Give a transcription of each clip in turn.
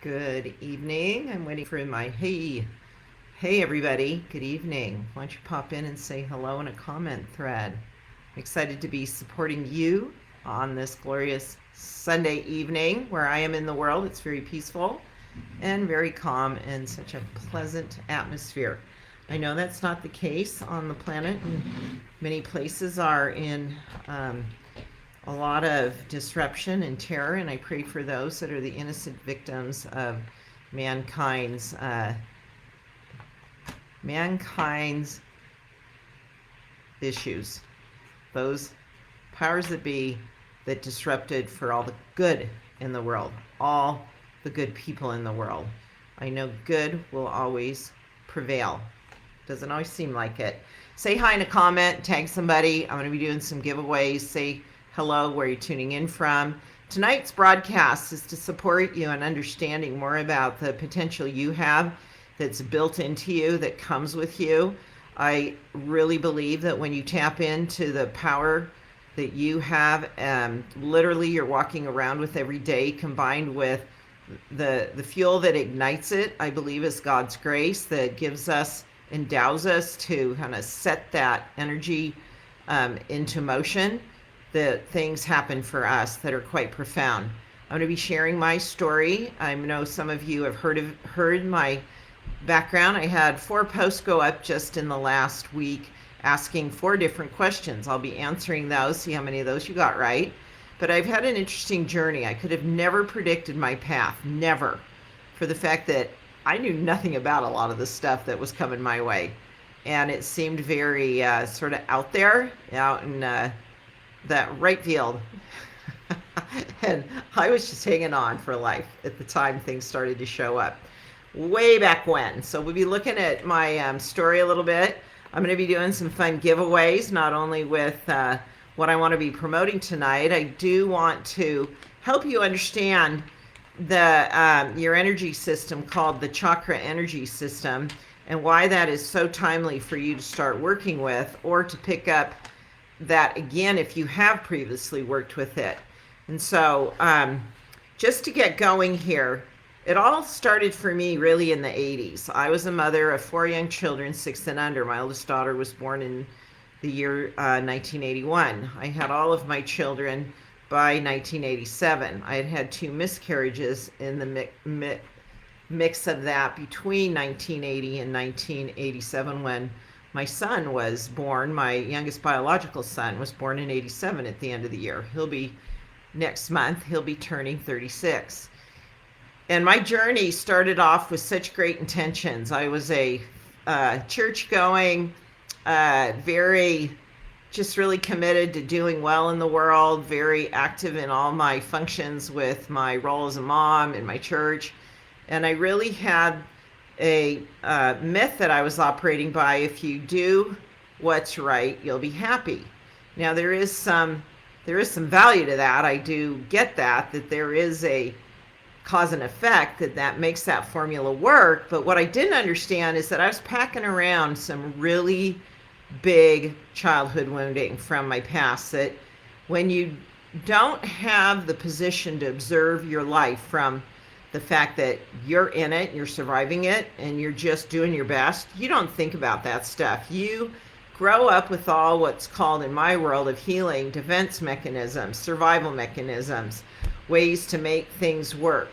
Good evening. I'm waiting for my hey everybody. Good evening. Why don't you pop in and say hello in a comment thread? I'm excited to be supporting you on this glorious Sunday evening where I am in the world. It's very peaceful and very calm and such a pleasant atmosphere. I know that's not the case on the planet, and many places are in a lot of disruption and terror, and I pray for those that are the innocent victims of mankind's uh, mankind's issues. Those powers that be that disrupted for all the good in the world, all the good people in the world. I know good will always prevail. Doesn't always seem like it. Say hi in a comment, tag somebody. I'm going to be doing some giveaways. Say hello where you're tuning in from. Tonight's broadcast is to support you in understanding more about the potential you have that's built into you, that comes with you. I really believe that when you tap into the power that you have, literally you're walking around with every day, combined with the fuel that ignites it, I believe is God's grace that gives us, endows us to kind of set that energy into motion, that things happen for us that are quite profound. I'm going to be sharing my story. I know some of you have heard my background. I had 4 posts go up just in the last week asking 4 different questions. I'll be answering those, see how many of those you got right. But I've had an interesting journey. I could have never predicted my path, never, for the fact that I knew nothing about a lot of the stuff that was coming my way. And it seemed very sort of out there, out in that right field. And I was just hanging on for life at the time things started to show up. Way back when. So we'll be looking at my story a little bit. I'm going to be doing some fun giveaways, not only with what I want to be promoting tonight. I do want to help you understand the your energy system, called the chakra energy system, and why that is so timely for you to start working with, or to pick up that again if you have previously worked with it. And so just to get going here, it all started for me really in the 80s. I was a mother of 4 young children, 6 and under. My oldest daughter was born in the year 1981. I had all of my children by 1987. I had had 2 miscarriages in the mix of that between 1980 and 1987, when my son was born. My youngest biological son was born in 87 at the end of the year. Next month, he'll be turning 36. And my journey started off with such great intentions. I was a church-going, very just really committed to doing well in the world, very active in all my functions with my role as a mom in my church. And I really had a myth that I was operating by: if you do what's right, you'll be happy. Now there is some value to that. I do get that there is a cause and effect that makes that formula work. But what I didn't understand is that I was packing around some really big childhood wounding from my past, that when you don't have the position to observe your life from the fact that you're in it, you're surviving it, and you're just doing your best, you don't think about that stuff. You grow up with all what's called, in my world of healing, defense mechanisms, survival mechanisms, ways to make things work.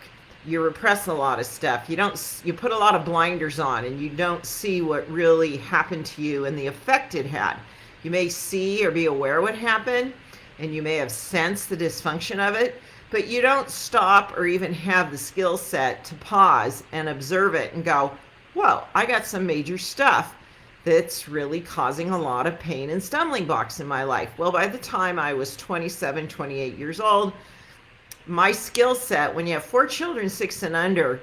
You repress a lot of stuff. You put a lot of blinders on, and you don't see what really happened to you and the effect it had. You may see or be aware what happened, and you may have sensed the dysfunction of it, but you don't stop or even have the skill set to pause and observe it and go, whoa, I got some major stuff that's really causing a lot of pain and stumbling blocks in my life. Well, by the time I was 27, 28 years old, my skill set, when you have 4 children, 6 and under,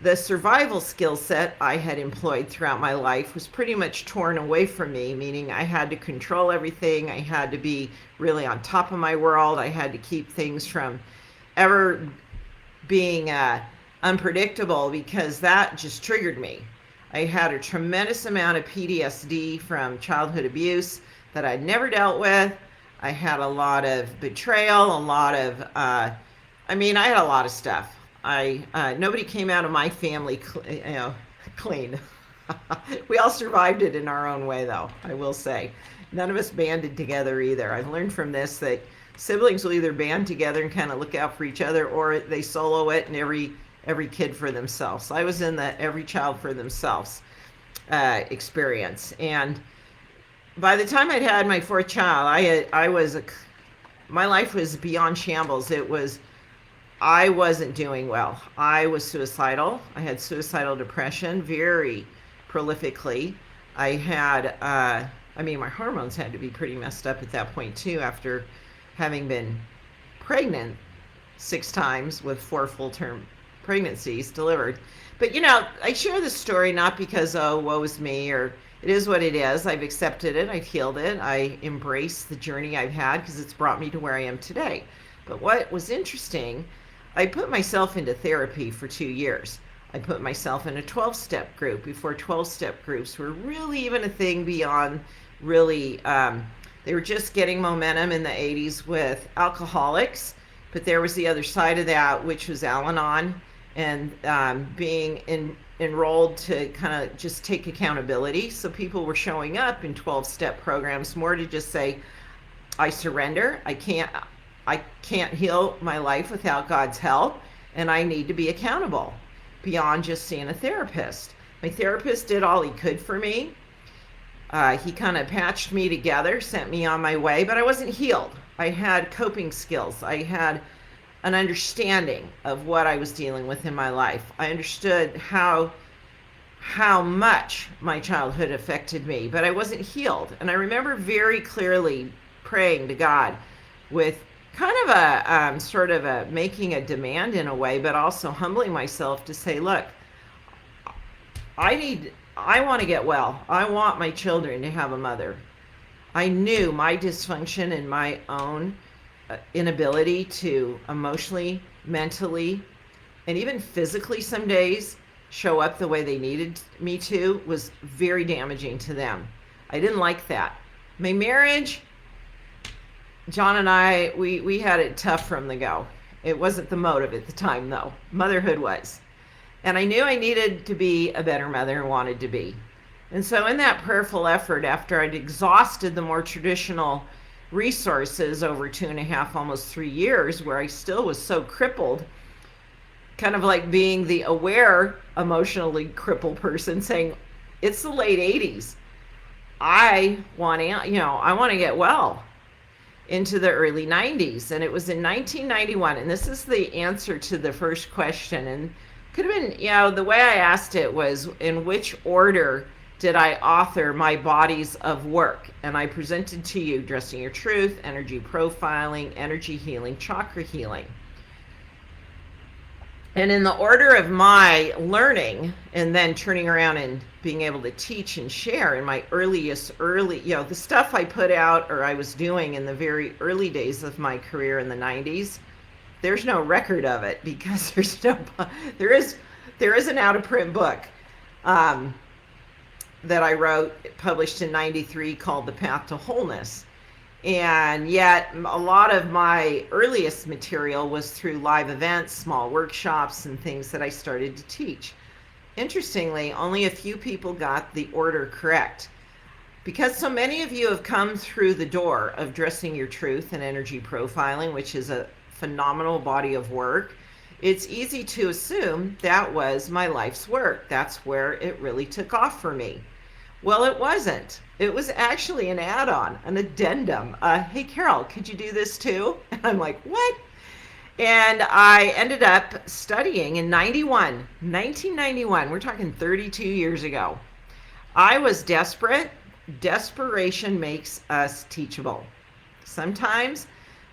the survival skill set I had employed throughout my life was pretty much torn away from me, meaning I had to control everything. I had to be really on top of my world. I had to keep things from ever being unpredictable, because that just triggered me. I had a tremendous amount of PTSD from childhood abuse that I'd never dealt with. I had a lot of betrayal, I had a lot of stuff. nobody came out of my family, clean. We all survived it in our own way, though, I will say. None of us banded together either. I've learned from this that siblings will either band together and kind of look out for each other, or they solo it and every kid for themselves. I was in the every child for themselves experience, and by the time I'd had my fourth child, my life was beyond shambles. I wasn't doing well. I was suicidal. I had suicidal depression very prolifically. I had, my hormones had to be pretty messed up at that point too, after having been pregnant 6 times with 4 full-term pregnancies delivered. But I share this story not because, oh, woe is me, or it is what it is. I've accepted it. I've healed it. I embrace the journey I've had because it's brought me to where I am today. But what was interesting, I put myself into therapy for 2 years. I put myself in a 12-step group before 12-step groups were really even a thing beyond really, they were just getting momentum in the 80s with alcoholics. But there was the other side of that, which was Al-Anon, and being enrolled to kind of just take accountability. So people were showing up in 12-step programs more to just say, I surrender. I can't heal my life without God's help, and I need to be accountable beyond just seeing a therapist. My therapist did all he could for me. He kind of patched me together, sent me on my way, but I wasn't healed. I had coping skills. I had an understanding of what I was dealing with in my life. I understood how much my childhood affected me, but I wasn't healed. And I remember very clearly praying to God with kind of a sort of a making a demand in a way, but also humbling myself to say, look, I want to get well. I want my children to have a mother. I knew my dysfunction and my own inability to emotionally, mentally, and even physically some days show up the way they needed me to was very damaging to them. I didn't like that. My marriage, John and I, we had it tough from the go. It wasn't the motive at the time, though. Motherhood was. And I knew I needed to be a better mother and wanted to be. And so in that prayerful effort, after I'd exhausted the more traditional resources over 2.5, almost 3 years, where I still was so crippled, kind of like being the aware, emotionally crippled person saying, it's the late 80s. I want to get well, into the early 90s. And it was in 1991. And this is the answer to the first question. And could have been, the way I asked it was, in which order did I author my bodies of work? And I presented to you Dressing Your Truth, Energy Profiling, Energy Healing, Chakra Healing. And in the order of my learning and then turning around and being able to teach and share in my early, the stuff I put out or I was doing in the very early days of my career in the 90s, there's no record of it because there is an out of print book that I wrote, published in 93, called The Path to Wholeness. And yet a lot of my earliest material was through live events, small workshops, and things that I started to teach. Interestingly, only a few people got the order correct. Because so many of you have come through the door of Dressing Your Truth and Energy Profiling, which is a phenomenal body of work, it's easy to assume that was my life's work. That's where it really took off for me. Well, it wasn't. It was actually an add-on, an addendum. Hey, Carol, could you do this too? And I'm like, what? And I ended up studying in 1991. We're talking 32 years ago. I was desperate. Desperation makes us teachable. Sometimes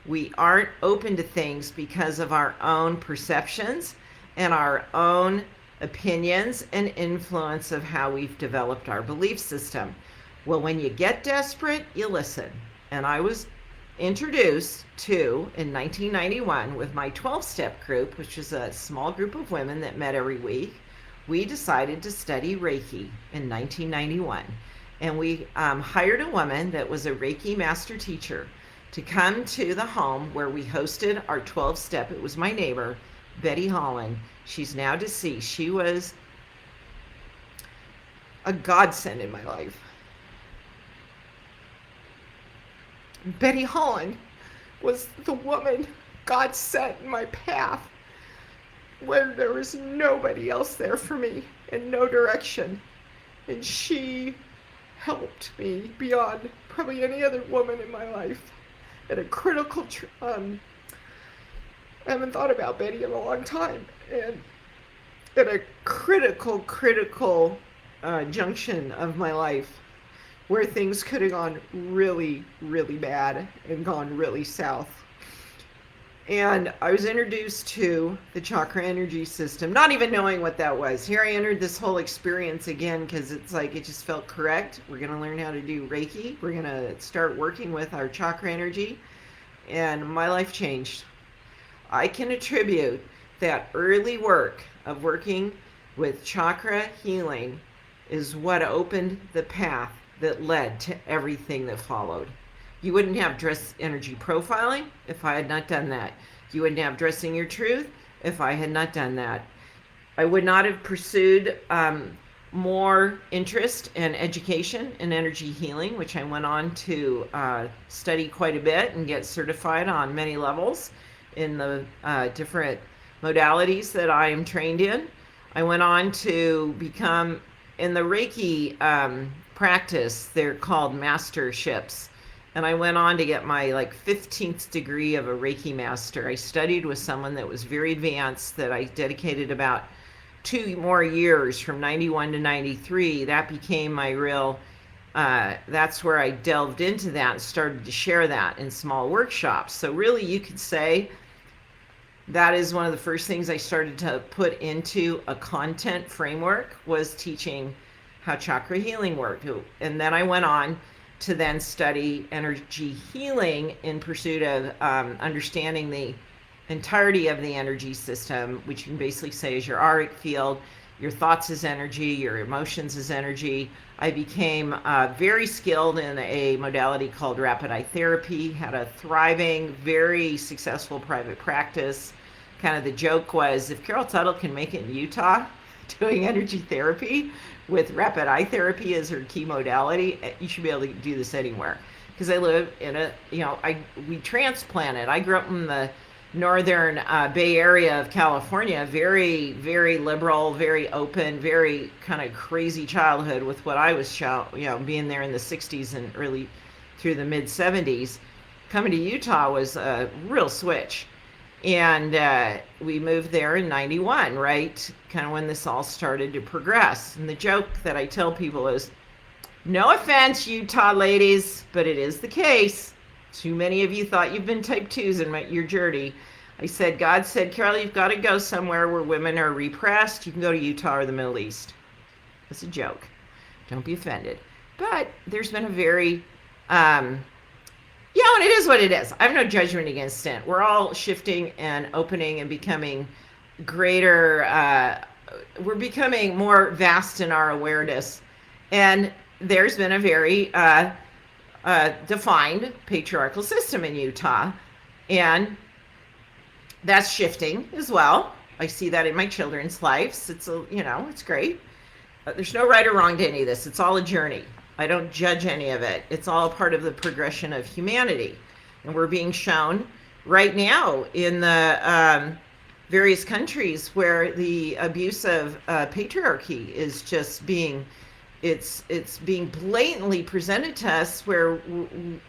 we aren't open to things because of our own perceptions and our own opinions and influence of how we've developed our belief system. Well, when you get desperate, you listen. And I was introduced to, in 1991, with my 12-step group, which is a small group of women that met every week. We decided to study Reiki in 1991. And we hired a woman that was a Reiki master teacher to come to the home where we hosted our 12-step. It was my neighbor, Betty Holland. She's now deceased. She was a godsend in my life. Betty Holland was the woman God set in my path when there was nobody else there for me and no direction. And she helped me beyond probably any other woman in my life at a critical I haven't thought about Betty in a long time, and at a critical junction of my life where things could have gone really, really bad and gone really south. And I was introduced to the chakra energy system, not even knowing what that was. Here I entered this whole experience again because it's like it just felt correct. We're going to learn how to do Reiki. We're going to start working with our chakra energy. And my life changed. I can attribute that early work of working with chakra healing is what opened the path that led to everything that followed. You wouldn't have dress energy profiling if I had not done that. You wouldn't have dressing your truth if I had not done that. I would not have pursued more interest and education in energy healing, which I went on to study quite a bit and get certified on many levels in the different modalities that I am trained in. I went on to become, in the Reiki practice, they're called masterships. And I went on to get my 15th degree of a Reiki master. I studied with someone that was very advanced, that I dedicated about 2 more years from 91 to 93. That became my real, that's where I delved into that and started to share that in small workshops. So really you could say that is one of the first things I started to put into a content framework, was teaching how chakra healing worked. And then I went on to then study energy healing in pursuit of understanding the entirety of the energy system, which you can basically say is your auric field, your thoughts as energy, your emotions as energy. I became very skilled in a modality called rapid eye therapy, had a thriving, very successful private practice. Kind of the joke was, if Carol Tuttle can make it in Utah doing energy therapy with rapid eye therapy as her key modality, you should be able to do this anywhere. Because I live in a, we transplanted. I grew up in the northern Bay Area of California, very, very liberal, very open, very kind of crazy childhood with what I was, being there in the 60s and early through the mid 70s. Coming to Utah was a real switch. And we moved there in 91, right? Kind of when this all started to progress. And the joke that I tell people is, no offense, Utah ladies, but it is the case. Too many of you thought you've been type 2s in your journey. I said, God said, Carol, you've got to go somewhere where women are repressed. You can go to Utah or the Middle East. It's a joke. Don't be offended. But there's been a very... and it is what it is. I have no judgment against it. We're all shifting and opening and becoming greater. We're becoming more vast in our awareness. And there's been a very defined patriarchal system in Utah. And that's shifting as well. I see that in my children's lives. It's it's great. There's no right or wrong to any of this. It's all a journey. I don't judge any of it. It's all a part of the progression of humanity. And we're being shown right now in the various countries where the abuse of patriarchy is just being, it's being blatantly presented to us, where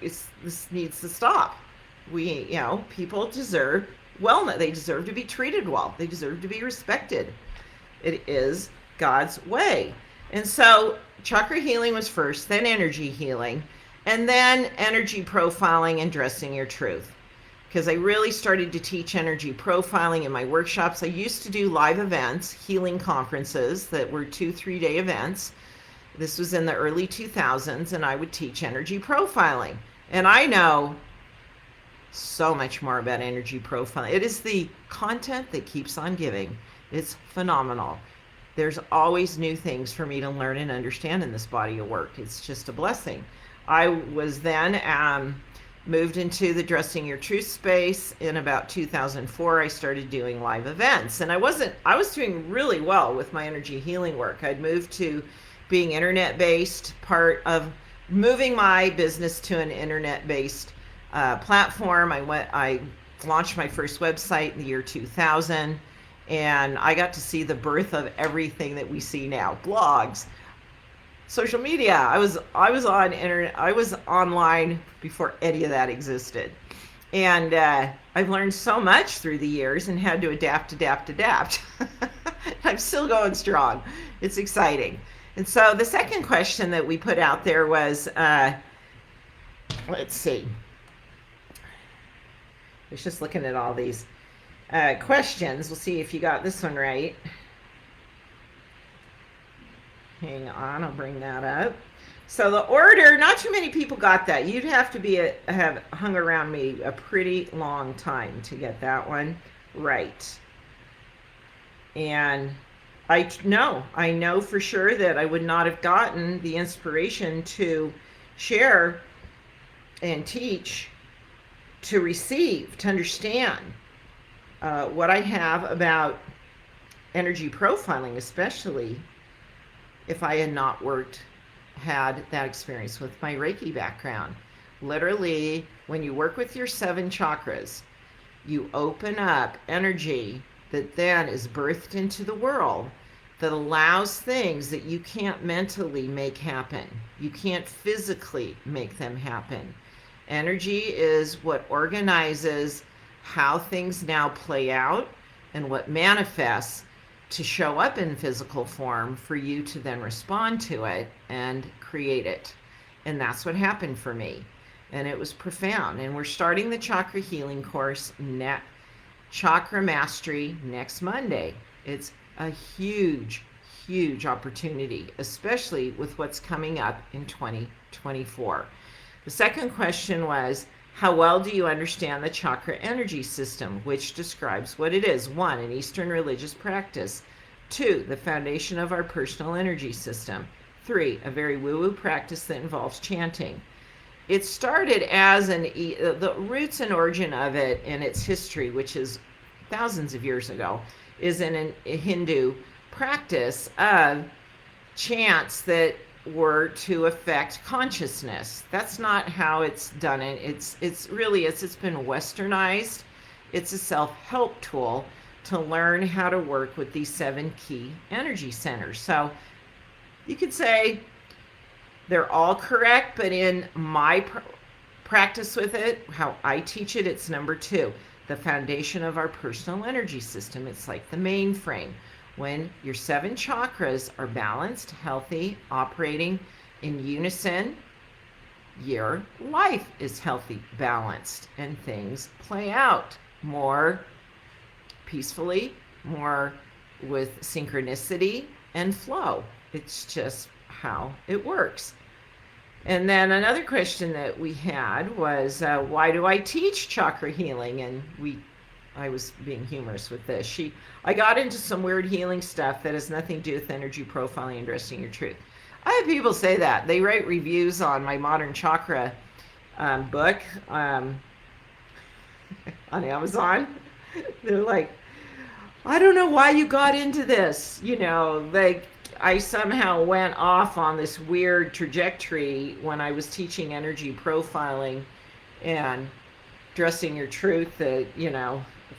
this needs to stop. People deserve wellness. They deserve to be treated well. They deserve to be respected. It is God's way. And so chakra healing was first, then energy healing, and then energy profiling and dressing your truth. Because I really started to teach energy profiling in my workshops. I used to do live events, healing conferences that were 2-3 day events. This was in the early 2000s, and I would teach energy profiling. And I know so much more about energy profiling. It is the content that keeps on giving. It's phenomenal. There's always new things for me to learn and understand in this body of work. It's just a blessing. I was then moved into the Dressing Your Truth space in about 2004. I started doing live events, and I was doing really well with my energy healing work. I'd moved to being internet based, part of moving my business to an internet based platform. I launched my first website in the year 2000, and I got to see the birth of everything that we see now: blogs, social media. I was on internet. I was online before any of that existed, and I've learned so much through the years and had to adapt. I'm still going strong. It's exciting. And so the second question that we put out there was, let's see. I was just looking at all these questions. We'll see if you got this one right. Hang on, I'll bring that up. So the order, not too many people got that. You'd have to have hung around me a pretty long time to get that one right. And I know for sure that I would not have gotten the inspiration to share and teach, to receive, to understand what I have about energy profiling, especially if I had not had that experience with my Reiki background. Literally, when you work with your 7 chakras, you open up energy that then is birthed into the world that allows things that you can't mentally make happen. You can't physically make them happen. Energy is what organizes how things now play out and what manifests to show up in physical form for you to then respond to it and create it. And that's what happened for me. And it was profound. And we're starting the chakra healing course, Chakra Mastery, next Monday. It's a huge opportunity, especially with what's coming up in 2024. The second question was, how well do you understand the chakra energy system, which describes what it is? 1, an Eastern religious practice. 2, the foundation of our personal energy system. 3, a very woo-woo practice that involves chanting. It started as the roots and origin of it and its history, which is thousands of years ago, is in a Hindu practice of chants that were to affect consciousness. That's not how it's done. It's been westernized. It's a self-help tool to learn how to work with these 7 key energy centers. So you could say they're all correct, but in my practice with it, how I teach it, it's number 2, the foundation of our personal energy system. It's like the mainframe. When your 7 chakras are balanced, healthy, operating in unison, your life is healthy, balanced, and things play out more peacefully, more with synchronicity and flow. It's just how it works. And then another question that we had was, why do I teach chakra healing? And I was being humorous with this. I got into some weird healing stuff that has nothing to do with energy profiling and Dressing Your Truth. I have people say that. They write reviews on my Modern Chakra book on Amazon. They're like, I don't know why you got into this. I somehow went off on this weird trajectory when I was teaching energy profiling and Dressing Your Truth that,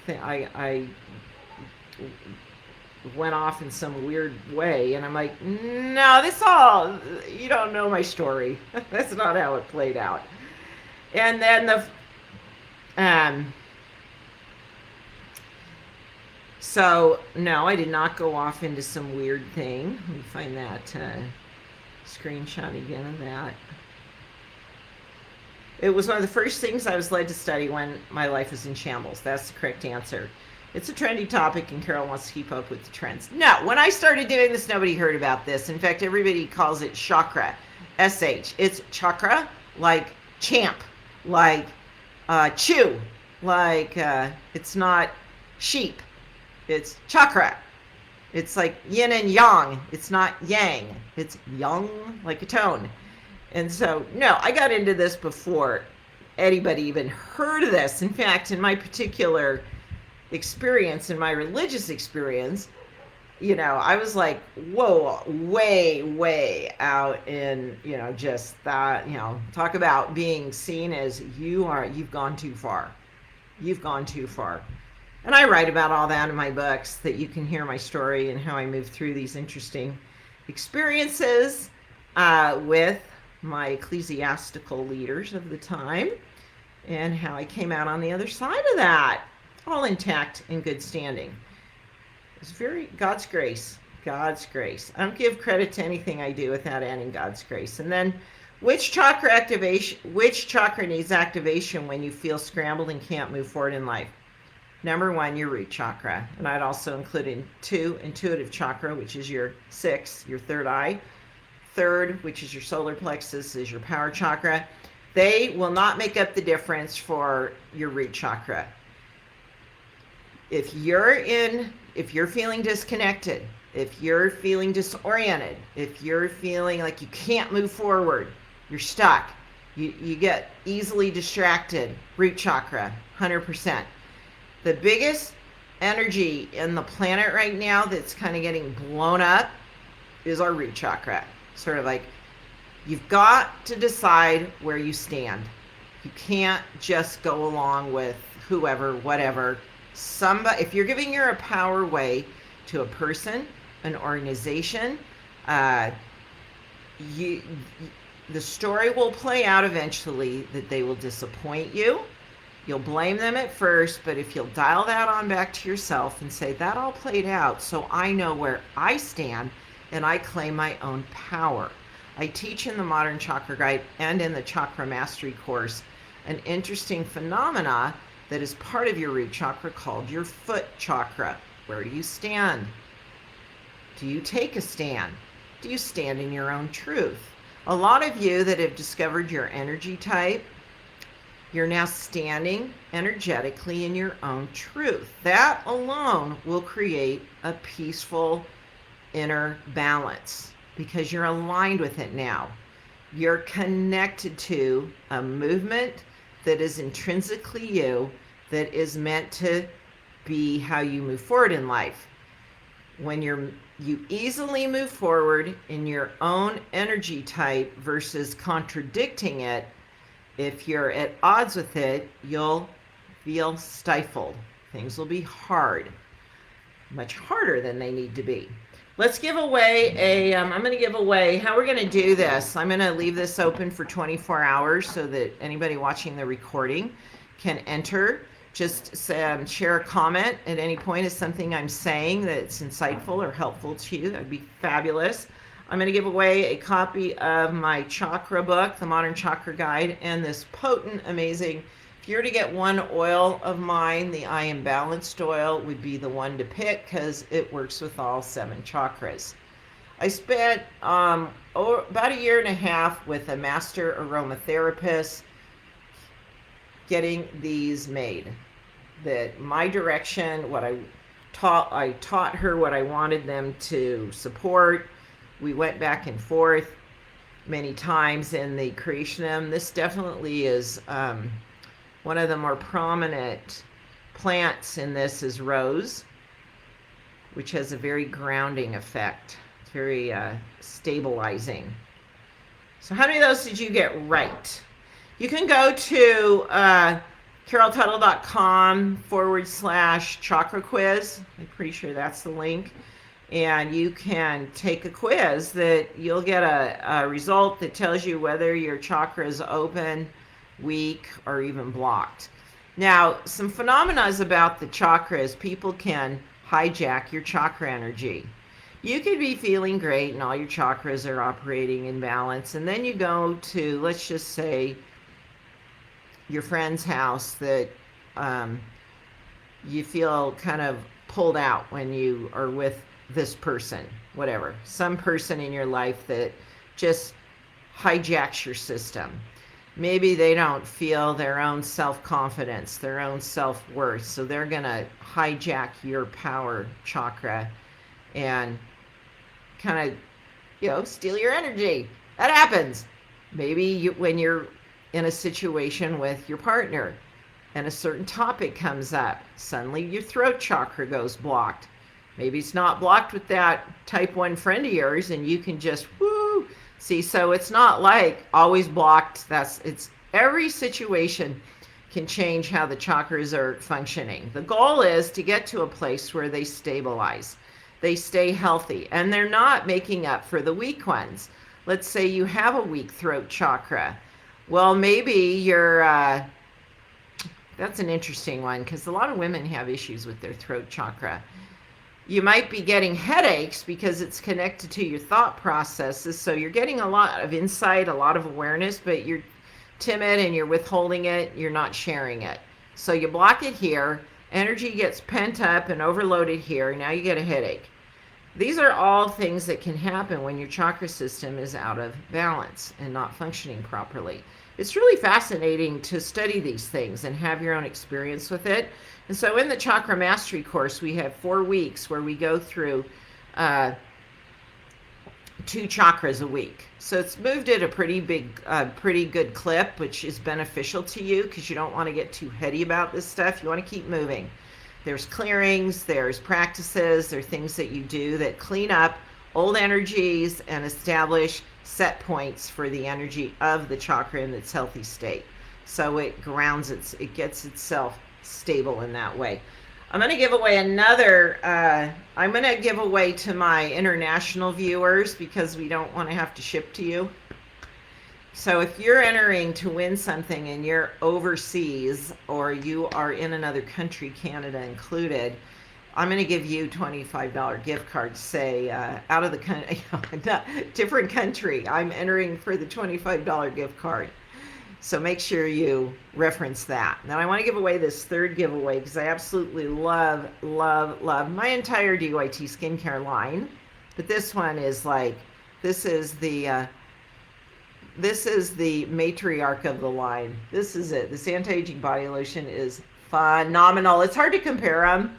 I went off in some weird way. And I'm like, no, you don't know my story. That's not how it played out. And then so, no, I did not go off into some weird thing. Let me find that screenshot again of that. It was one of the first things I was led to study when my life was in shambles. That's the correct answer. It's a trendy topic, and Carol wants to keep up with the trends. No, when I started doing this, nobody heard about this. In fact, everybody calls it chakra, SH. It's chakra, like champ, like chew, like it's not sheep. It's chakra. It's like yin and yang. It's not yang. It's yang, like a tone. And so, no, I got into this before anybody even heard of this. In fact, in my particular experience, in my religious experience, I was like, whoa, way, way out in, just that, talk about being seen as you've gone too far. You've gone too far. And I write about all that in my books, that you can hear my story and how I moved through these interesting experiences with my ecclesiastical leaders of the time, and how I came out on the other side of that, all intact in good standing. It's very God's grace. God's grace. I don't give credit to anything I do without adding God's grace. And then, which chakra needs activation when you feel scrambled and can't move forward in life? Number 1, your root chakra. And I'd also include in 2, intuitive chakra, which is your 6, your third eye. Third, which is your solar plexus, is your power chakra. They will not make up the difference for your root chakra. If you're feeling disconnected, if you're feeling disoriented, if you're feeling like you can't move forward, you're stuck, you get easily distracted, root chakra, 100%. The biggest energy in the planet right now that's kind of getting blown up is our root chakra. Sort of like, you've got to decide where you stand. You can't just go along with whoever, whatever. If you're giving your power away to a person, an organization, the story will play out eventually that they will disappoint you. You'll blame them at first, but if you'll dial that on back to yourself and say, that all played out, so I know where I stand and I claim my own power. I teach in the Modern Chakra Guide and in the Chakra Mastery course an interesting phenomena that is part of your root chakra called your foot chakra. Where do you stand? Do you take a stand? Do you stand in your own truth? A lot of you that have discovered your energy type, you're now standing energetically in your own truth. That alone will create a peaceful inner balance because you're aligned with it now. You're connected to a movement that is intrinsically you, that is meant to be how you move forward in life. When you easily move forward in your own energy type versus contradicting it, if you're at odds with it, you'll feel stifled. Things will be hard, much harder than they need to be. Let's give away I'm going to give away, how we're going to do this. I'm going to leave this open for 24 hours so that anybody watching the recording can enter. Just share a comment at any point of something I'm saying that's insightful or helpful to you. That'd be fabulous. I'm going to give away a copy of my chakra book, the Modern Chakra Guide, and this potent, amazing, if you were to get one oil of mine, the I Am Balanced oil would be the one to pick because it works with all 7 chakras. I spent about a year and a half with a master aromatherapist getting these made. That my direction, what I taught her what I wanted them to support. We went back and forth many times in the creation of them. This definitely is one of the more prominent plants in this is rose, which has a very grounding effect. It's very stabilizing. So how many of those did you get right? You can go to caroltuttle.com/chakra quiz. I'm pretty sure that's the link. And you can take a quiz that you'll get a result that tells you whether your chakra is open, weak, or even blocked. Now, some phenomena about the chakras, people can hijack your chakra energy. You could be feeling great and all your chakras are operating in balance, and then you go to, let's just say, your friend's house that you feel kind of pulled out when you are with this person, whatever, some person in your life that just hijacks your system. Maybe they don't feel their own self-confidence, their own self-worth, so they're going to hijack your power chakra and kind of, steal your energy. That happens. Maybe when you're in a situation with your partner and a certain topic comes up, suddenly your throat chakra goes blocked. Maybe it's not blocked with that type 1 friend of yours and you can just woo. See, so it's not like always blocked. It's every situation can change how the chakras are functioning. The goal is to get to a place where they stabilize. They stay healthy and they're not making up for the weak ones. Let's say you have a weak throat chakra. Well, maybe you're that's an interesting one because a lot of women have issues with their throat chakra. You might be getting headaches because it's connected to your thought processes. So you're getting a lot of insight, a lot of awareness, but you're timid and you're withholding it. You're not sharing it. So you block it here. Energy gets pent up and overloaded here. Now you get a headache. These are all things that can happen when your chakra system is out of balance and not functioning properly. It's really fascinating to study these things and have your own experience with it. And so in the Chakra Mastery course, we have 4 weeks where we go through 2 chakras a week. So it's moved at a pretty good clip, which is beneficial to you because you don't want to get too heady about this stuff. You want to keep moving. There's clearings, there's practices, there are things that you do that clean up old energies and establish set points for the energy of the chakra in its healthy state. So it grounds it gets itself stable in that way. I'm going to give away I'm going to give away to my international viewers because we don't want to have to ship to you. So if you're entering to win something and you're overseas or you are in another country, Canada included, I'm going to give you $25 gift cards, say, out of the country, different country. I'm entering for the $25 gift card. So make sure you reference that. Now I want to give away this 3rd giveaway because I absolutely love my entire DYT skincare line. But this one is like, this is the matriarch of the line. This is it. This anti-aging body lotion is phenomenal. It's hard to compare them.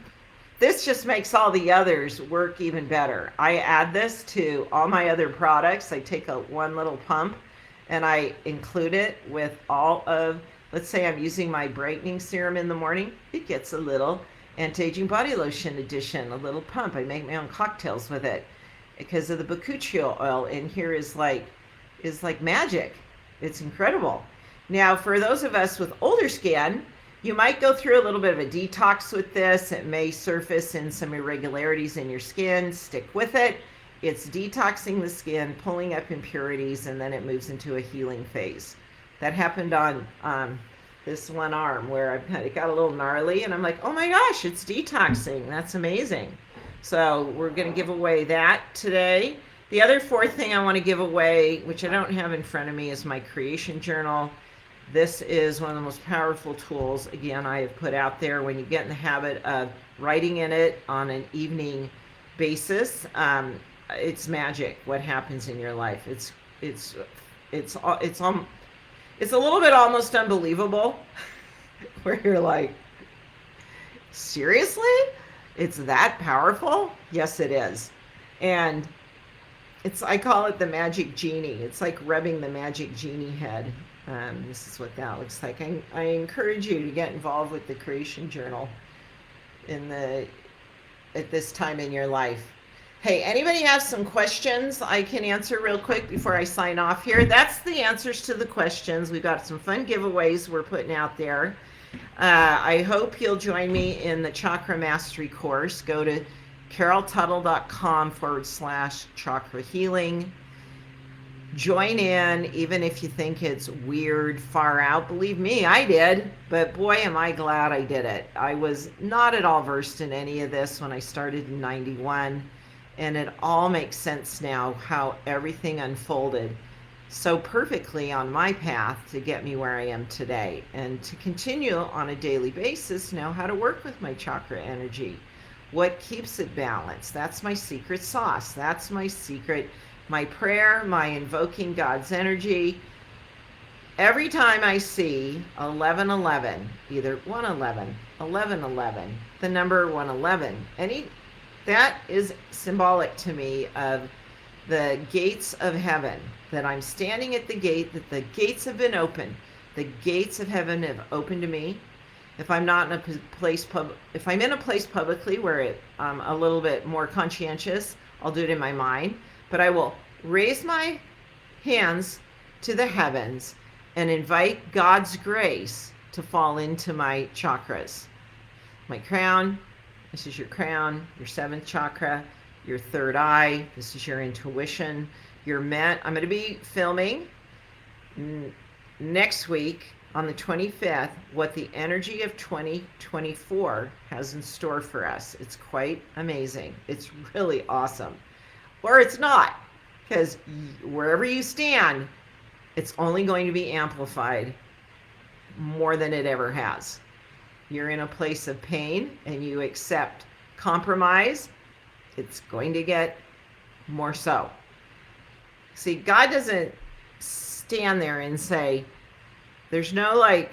This just makes all the others work even better. I add this to all my other products. I take one little pump and I include it with all of, let's say I'm using my brightening serum in the morning. It gets a little anti-aging body lotion addition, a little pump. I make my own cocktails with it because of the bakuchiol oil in here is like magic. It's incredible. Now, for those of us with older skin, you might go through a little bit of a detox with this. It may surface in some irregularities in your skin. Stick with it. It's detoxing the skin, pulling up impurities, and then it moves into a healing phase. That happened on this one arm where it got a little gnarly, and I'm like, oh my gosh, it's detoxing. That's amazing. So we're going to give away that today. The other 4th thing I want to give away, which I don't have in front of me, is my creation journal. This is one of the most powerful tools, again, I have put out there. When you get in the habit of writing in it on an evening basis, it's magic what happens in your life. It's a little bit almost unbelievable where you're like, seriously? It's that powerful? Yes, it is. And I call it the magic genie. It's like rubbing the magic genie head. This is what that looks like. I encourage you to get involved with the creation journal at this time in your life. Hey, anybody have some questions I can answer real quick before I sign off here? That's the answers to the questions. We've got some fun giveaways we're putting out there. I hope you'll join me in the Chakra Mastery course. Go to caroltuttle.com/chakra healing. Join in, even if you think it's weird, far out. Believe me, I did, but boy, am I glad I did it. I was not at all versed in any of this when I started in 91, and it all makes sense now how everything unfolded so perfectly on my path to get me where I am today, and to continue on a daily basis now how to work with my chakra energy. What keeps it balanced? That's my secret sauce. That's my secret. My prayer, my invoking God's energy. Every time I see 1111, either 111, 1111, the number 111, that is symbolic to me of the gates of heaven, that I'm standing at the gate, that the gates have been opened The gates of heaven have opened to me. If I'm not in a if I'm in a place publicly where I'm a little bit more conscientious, I'll do it in my mind. But I will raise my hands to the heavens and invite God's grace to fall into my chakras. My crown, this is your crown, your seventh chakra, your third eye, this is your intuition. I'm going to be filming next week on the 25th what the energy of 2024 has in store for us. It's quite amazing. It's really awesome. Or it's not, because wherever you stand, it's only going to be amplified more than it ever has. You're in a place of pain and you accept compromise, it's going to get more so. See, God doesn't stand there and say, there's no like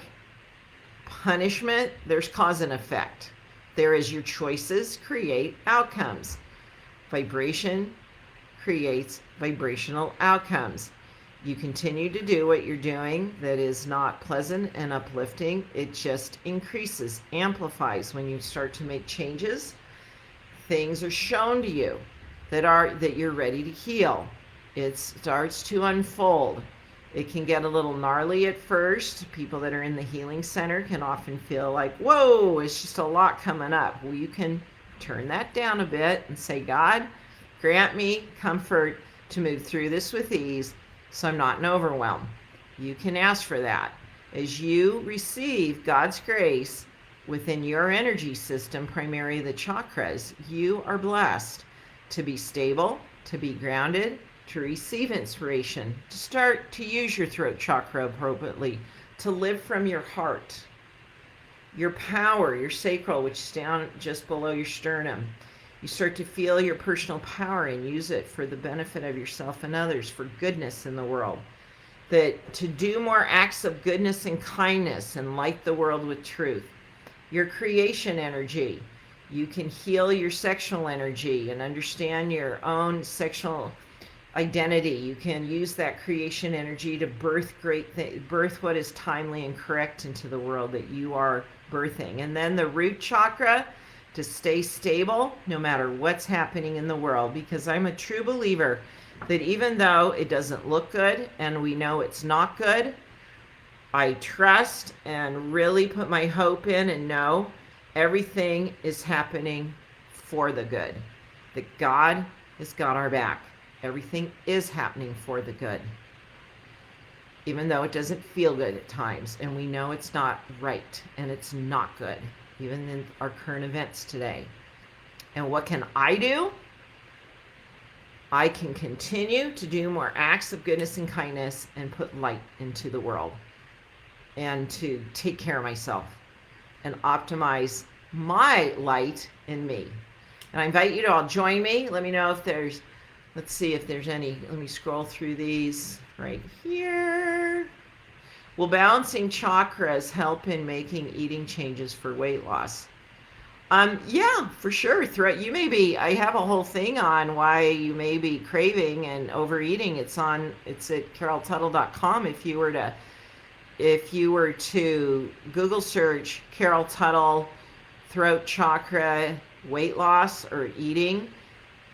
punishment, there's cause and effect. There is your choices create outcomes. Vibration creates vibrational outcomes. You continue to do what you're doing that is not pleasant and uplifting. It just increases, amplifies. When you start to make changes, things are shown to you that you're ready to heal. It starts to unfold. It can get a little gnarly at first. People that are in the healing center can often feel like, whoa, it's just a lot coming up. Well, you can turn that down a bit and say, God, grant me comfort to move through this with ease so I'm not in overwhelm. You can ask for that. As you receive God's grace within your energy system, primarily the chakras, you are blessed to be stable, to be grounded, to receive inspiration, to start to use your throat chakra appropriately, to live from your heart. Your power, your sacral, which is down just below your sternum. You start to feel your personal power and use it for the benefit of yourself and others, for goodness in the world. That to do more acts of goodness and kindness and light the world with truth. Your creation energy. You can heal your sexual energy and understand your own sexual identity. You can use that creation energy to birth birth what is timely and correct into the world that you are birthing. And then the root chakra, to stay stable no matter what's happening in the world, because I'm a true believer that even though it doesn't look good and we know it's not good, I trust and really put my hope in and know everything is happening for the good, that God has got our back. Everything is happening for the good, even though it doesn't feel good at times, and we know it's not right and it's not good, even in our current events today. And what can I do? I can continue to do more acts of goodness and kindness and put light into the world and to take care of myself and optimize my light in me. And I invite you to all join me. Let me know if there's, let's see if there's any, let me scroll through these right here. Will balancing chakras help in making eating changes for weight loss? Yeah, for sure. I have a whole thing on why you may be craving and overeating. It's at caroltuttle.com. If you were to Google search Carol Tuttle, throat chakra, weight loss or eating,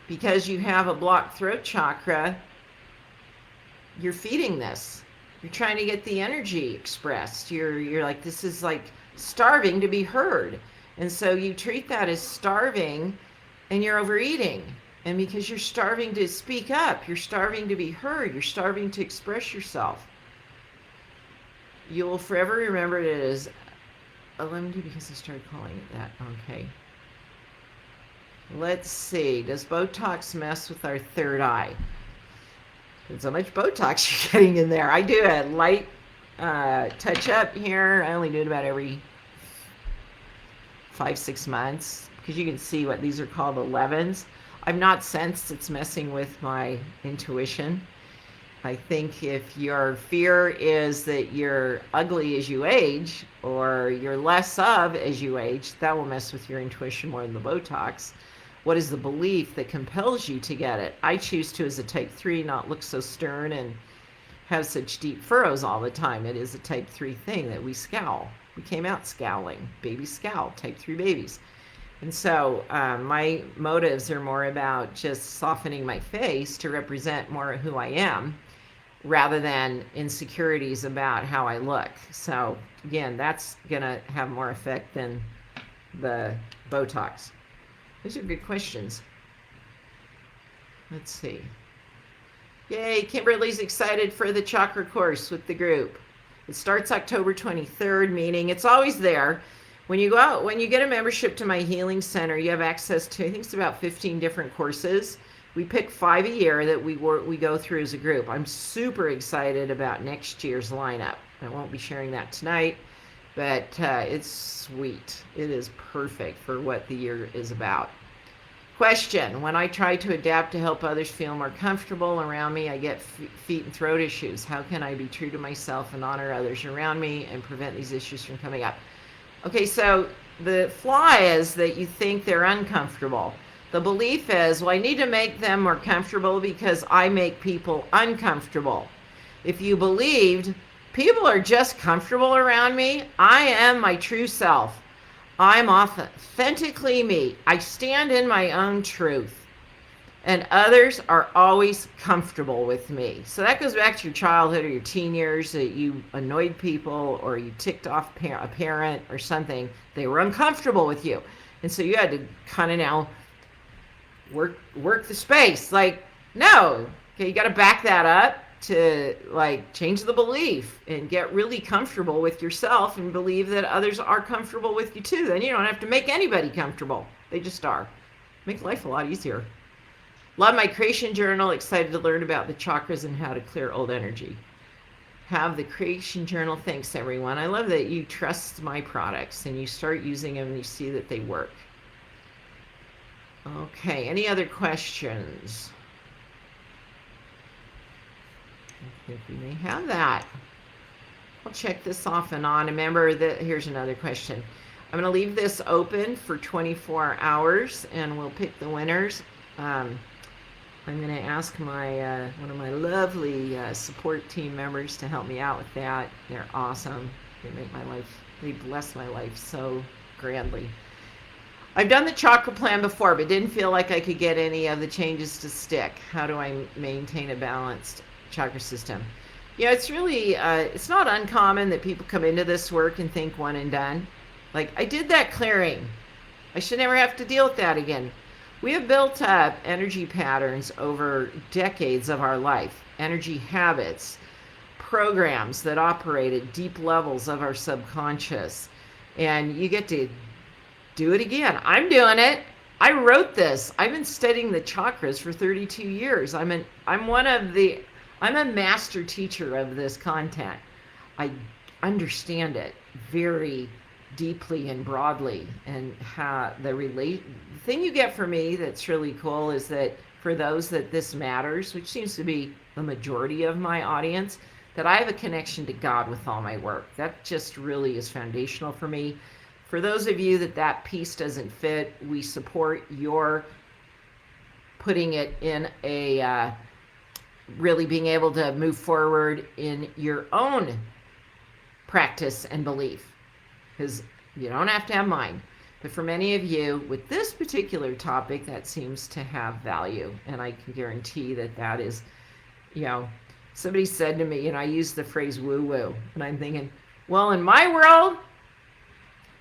because you have a blocked throat chakra, you're feeding this. You're trying to get the energy expressed. You're like, this is like starving to be heard. And so you treat that as starving and you're overeating. And because you're starving to speak up, you're starving to be heard, you're starving to express yourself. You will forever remember it as LMD because I started calling it that. Okay. Let's see. Does Botox mess with our third eye? Depends how much Botox you're getting in there. I do a light touch up here. I only do it about every 5-6 months because you can see what these are called 11s. I've not sensed it's messing with my intuition. I think if your fear is that you're ugly as you age or you're less of as you age, that will mess with your intuition more than the Botox. What is the belief that compels you to get it? I choose to, as a type 3, not look so stern and have such deep furrows all the time. It is a type 3 thing that we scowl. We came out scowling. Babies scowl, type 3 babies. And so my motives are more about just softening my face to represent more of who I am rather than insecurities about how I look. So again, that's going to have more effect than the Botox. These are good questions. Let's see. Yay, Kimberly's excited for the chakra course with the group. It starts October 23rd, meaning it's always there. When you go out, when you get a membership to my healing center, you have access to, I think it's about 15 different courses. We pick 5 a year that we go through as a group. I'm super excited about next year's lineup. I won't be sharing that tonight, but it's sweet. It is perfect for what the year is about. Question: when I try to adapt to help others feel more comfortable around me, I get feet and throat issues. How can I be true to myself and honor others around me and prevent these issues from coming up? Okay, so the flaw is that you think they're uncomfortable. The belief is, well, I need to make them more comfortable because I make people uncomfortable. If you believed people are just comfortable around me, I am my true self. I'm authentically me. I stand in my own truth. And others are always comfortable with me. So that goes back to your childhood or your teen years, that you annoyed people or you ticked off a parent or something. They were uncomfortable with you. And so you had to kind of now work the space. Like, no. Okay, you got to back that up to like change the belief and get really comfortable with yourself and believe that others are comfortable with you too. Then you don't have to make anybody comfortable. They just are. Make life a lot easier. Love my creation journal. Excited to learn about the chakras and how to clear old energy. Have the creation journal. Thanks, everyone. I love that you trust my products and you start using them and you see that they work. Okay, any other questions? I think we may have that. I'll check this off and on. Remember that here's another question. I'm going to leave this open for 24 hours and we'll pick the winners. I'm going to ask my one of my lovely support team members to help me out with that. They're awesome. They make my life, they bless my life so grandly. I've done the chakra plan before, but didn't feel like I could get any of the changes to stick. How do I maintain a balanced chakra system? Yeah, it's really, it's not uncommon that people come into this work and think one and done. Like, I did that clearing. I should never have to deal with that again. We have built up energy patterns over decades of our life, energy habits, programs that operate at deep levels of our subconscious. And you get to do it again. I'm doing it. I wrote this. I've been studying the chakras for 32 years. I'm a master teacher of this content. I understand it very deeply and broadly, and how the thing you get from me that's really cool is that for those that this matters, which seems to be the majority of my audience, that I have a connection to God with all my work. That just really is foundational for me. For those of you that piece doesn't fit, we support your putting it in a really being able to move forward in your own practice and belief, because you don't have to have mine. But for many of you with this particular topic, that seems to have value, and I can guarantee that is, somebody said to me, I use the phrase woo-woo, and I'm thinking, well, in my world,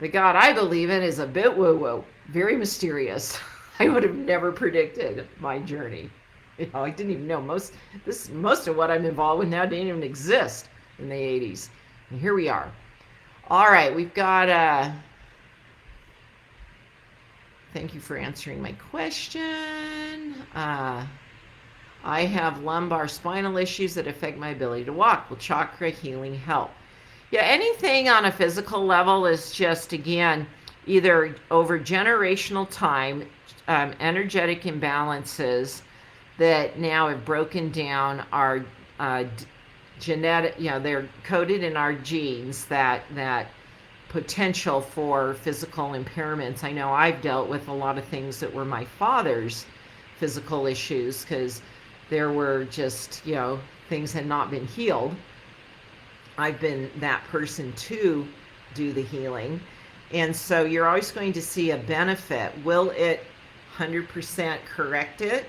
the God I believe in is a bit woo-woo, very mysterious. I would have never predicted my journey. I didn't even know most of what I'm involved with now didn't even exist in the 80s. And here we are. All right, we've got thank you for answering my question. I have lumbar spinal issues that affect my ability to walk. Will chakra healing help? Yeah, anything on a physical level is just, again, either over generational time, energetic imbalances that now have broken down our genetic, they're coded in our genes, that potential for physical impairments. I know I've dealt with a lot of things that were my father's physical issues, because there were just, things had not been healed, I've been that person to do the healing. And so you're always going to see a benefit. Will it 100% correct it?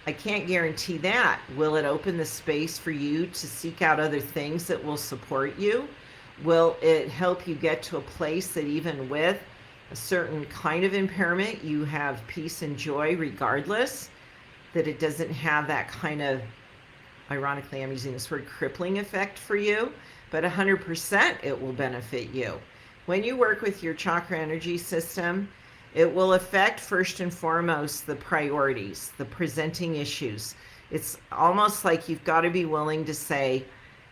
I can't guarantee that. Will it open the space for you to seek out other things that will support you? Will it help you get to a place that even with a certain kind of impairment, you have peace and joy regardless? That it doesn't have that kind of, ironically, I'm using this word, crippling effect for you, but 100% it will benefit you. When you work with your chakra energy system, it will affect first and foremost the priorities, the presenting issues. It's almost like you've got to be willing to say,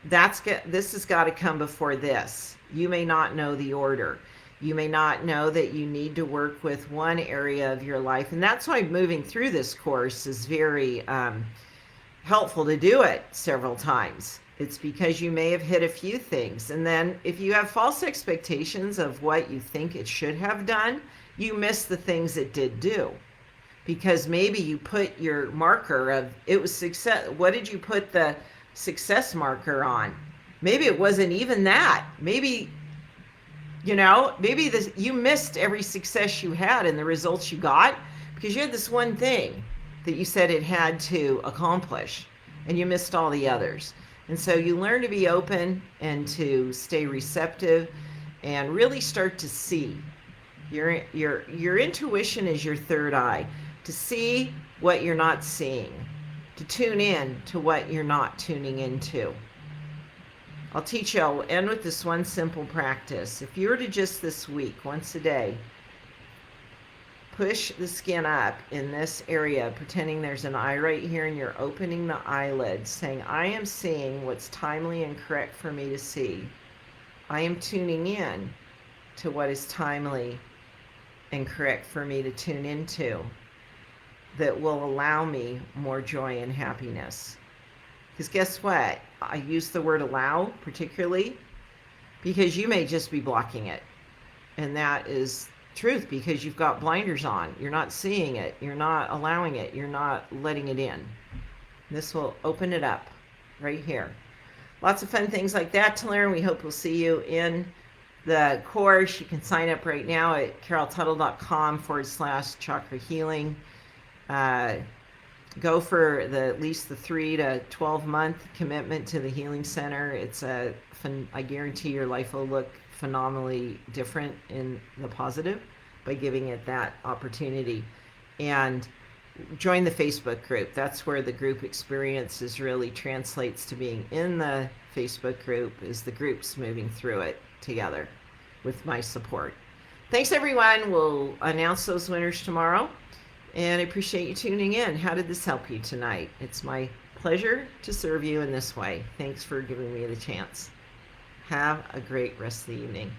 this has got to come before this. You may not know the order. You may not know that you need to work with one area of your life. And that's why moving through this course is very helpful to do it several times. It's because you may have hit a few things. And then if you have false expectations of what you think it should have done, you miss the things it did do. Because maybe you put your marker of, it was success. What did you put the success marker on? Maybe it wasn't even that. Maybe, maybe you missed every success you had and the results you got because you had this one thing that you said it had to accomplish and you missed all the others. And so you learn to be open and to stay receptive and really start to see. Your intuition is your third eye, to see what you're not seeing, to tune in to what you're not tuning into. I'll end with this one simple practice. If you were to just this week, once a day, push the skin up in this area, pretending there's an eye right here, and you're opening the eyelid, saying, I am seeing what's timely and correct for me to see. I am tuning in to what is timely and correct for me to tune into, that will allow me more joy and happiness. Because guess what? I use the word allow particularly because you may just be blocking it. And that is truth because you've got blinders on. You're not seeing it. You're not allowing it. You're not letting it in. This will open it up right here. Lots of fun things like that to learn. We hope we'll see you in the course. You can sign up right now at caroltuttle.com/chakra healing. Go for at least the 3 to 12 month commitment to the Healing Center. I guarantee your life will look phenomenally different in the positive by giving it that opportunity. And join the Facebook group. That's where the group experiences really translates to being in the Facebook group, is the groups moving through it together with my support. Thanks, everyone. We'll announce those winners tomorrow. And I appreciate you tuning in. How did this help you tonight? It's my pleasure to serve you in this way. Thanks for giving me the chance. Have a great rest of the evening.